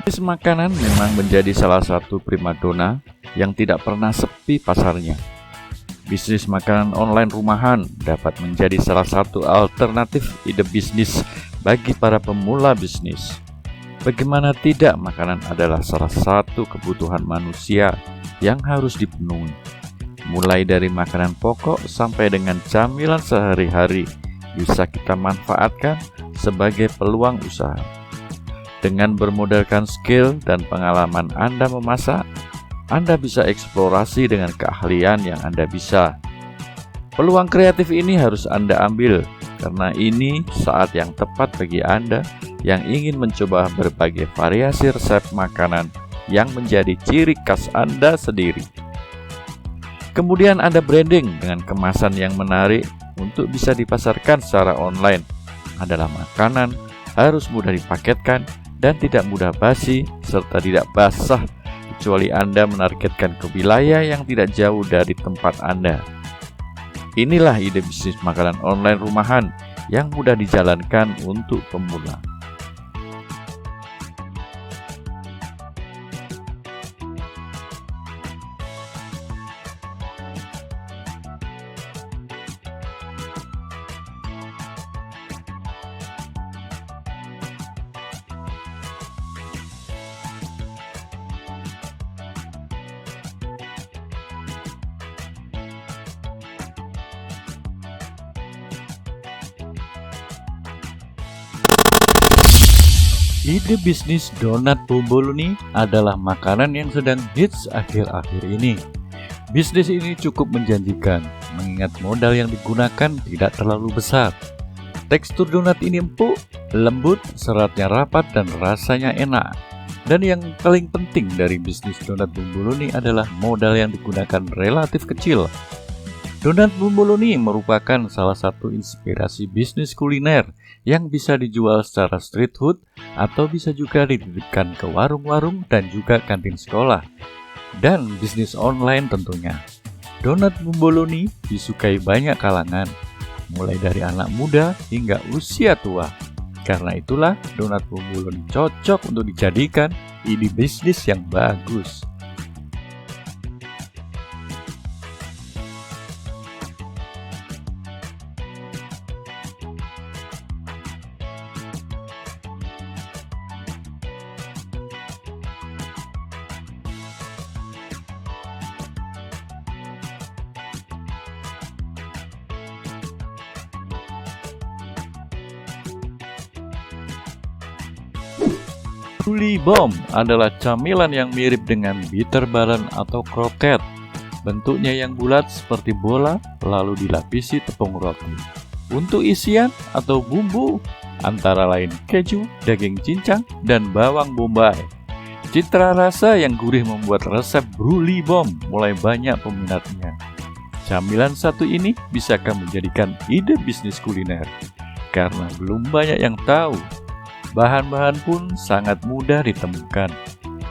Bisnis makanan memang menjadi salah satu primadona yang tidak pernah sepi pasarnya. Bisnis makanan online rumahan dapat menjadi salah satu alternatif ide bisnis bagi para pemula bisnis. Bagaimana tidak, makanan adalah salah satu kebutuhan manusia yang harus dipenuhi. Mulai dari makanan pokok sampai dengan camilan sehari-hari bisa kita manfaatkan sebagai peluang usaha. Dengan bermodalkan skill dan pengalaman Anda memasak, Anda bisa eksplorasi dengan keahlian yang Anda bisa. Peluang kreatif ini harus Anda ambil, karena ini saat yang tepat bagi Anda yang ingin mencoba berbagai variasi resep makanan yang menjadi ciri khas Anda sendiri. Kemudian Anda branding dengan kemasan yang menarik untuk bisa dipasarkan secara online. Adalah makanan harus mudah dipaketkan dan tidak mudah basi serta tidak basah, kecuali Anda menargetkan ke wilayah yang tidak jauh dari tempat Anda. Inilah ide bisnis makanan online rumahan yang mudah dijalankan untuk pemula. Ide bisnis donat bomboloni adalah makanan yang sedang hits akhir-akhir ini. Bisnis ini cukup menjanjikan, mengingat modal yang digunakan tidak terlalu besar. Tekstur donat ini empuk, lembut, seratnya rapat, dan rasanya enak. Dan yang paling penting dari bisnis donat bomboloni adalah modal yang digunakan relatif kecil. Donat bomboloni merupakan salah satu inspirasi bisnis kuliner yang bisa dijual secara street food atau bisa juga didirikan ke warung-warung dan juga kantin sekolah. Dan bisnis online tentunya. Donat bomboloni disukai banyak kalangan, mulai dari anak muda hingga usia tua. Karena itulah donat bomboloni cocok untuk dijadikan ide bisnis yang bagus. Bruli Bomb adalah camilan yang mirip dengan bitter balon atau kroket. Bentuknya yang bulat seperti bola, lalu dilapisi tepung roti. Untuk isian atau bumbu, antara lain keju, daging cincang, dan bawang bombay. Citra rasa yang gurih membuat resep Bruli Bomb mulai banyak peminatnya. Camilan satu ini bisakah menjadikan ide bisnis kuliner? Karena belum banyak yang tahu. Bahan-bahan pun sangat mudah ditemukan.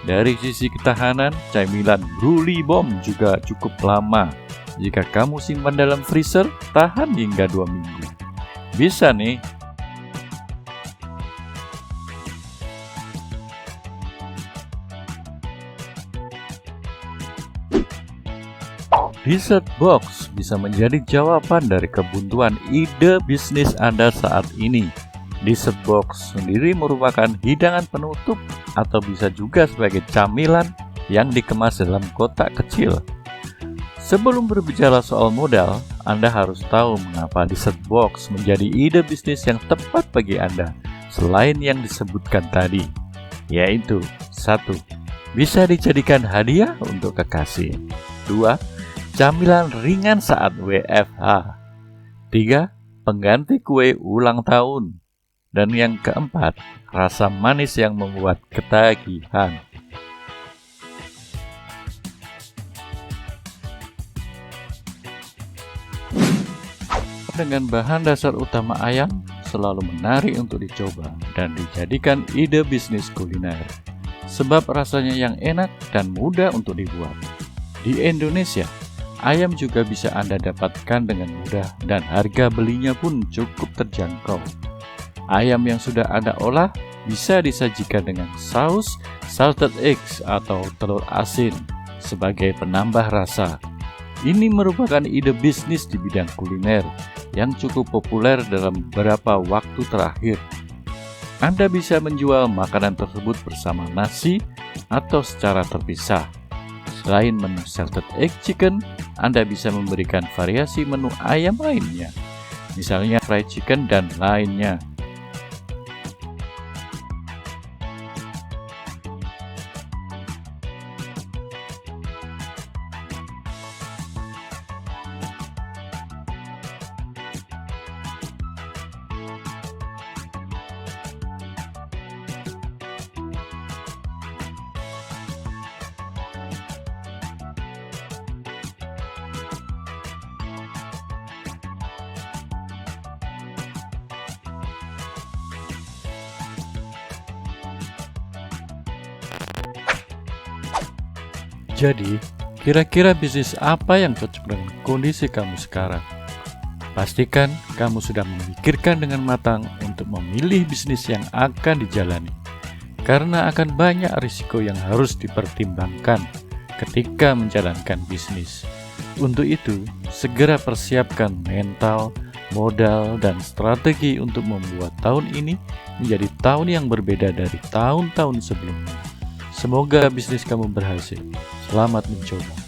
Dari sisi ketahanan, camilan Bruli Bomb juga cukup lama. Jika kamu simpan dalam freezer, tahan hingga 2 minggu. Bisa nih. Dessert box bisa menjadi jawaban dari kebuntuan ide bisnis Anda saat ini. Dessert box sendiri merupakan hidangan penutup atau bisa juga sebagai camilan yang dikemas dalam kotak kecil. Sebelum berbicara soal modal, Anda harus tahu mengapa dessert box menjadi ide bisnis yang tepat bagi Anda selain yang disebutkan tadi, yaitu 1. Bisa dijadikan hadiah untuk kekasih. 2. Camilan ringan saat WFH. 3. Pengganti kue ulang tahun. Dan yang keempat, rasa manis yang membuat ketagihan. Dengan bahan dasar utama ayam, selalu menarik untuk dicoba dan dijadikan ide bisnis kuliner. Sebab rasanya yang enak dan mudah untuk dibuat. Di Indonesia, ayam juga bisa Anda dapatkan dengan mudah dan harga belinya pun cukup terjangkau. Ayam yang sudah Anda olah bisa disajikan dengan saus salted eggs atau telur asin sebagai penambah rasa. Ini merupakan ide bisnis di bidang kuliner yang cukup populer dalam beberapa waktu terakhir. Anda bisa menjual makanan tersebut bersama nasi atau secara terpisah. Selain menu salted egg chicken, Anda bisa memberikan variasi menu ayam lainnya, misalnya fried chicken dan lainnya. Jadi, kira-kira bisnis apa yang cocok dengan kondisi kamu sekarang? Pastikan kamu sudah memikirkan dengan matang untuk memilih bisnis yang akan dijalani, karena akan banyak risiko yang harus dipertimbangkan ketika menjalankan bisnis. Untuk itu, segera persiapkan mental, modal, dan strategi untuk membuat tahun ini menjadi tahun yang berbeda dari tahun-tahun sebelumnya. Semoga bisnis kamu berhasil. Selamat mencoba.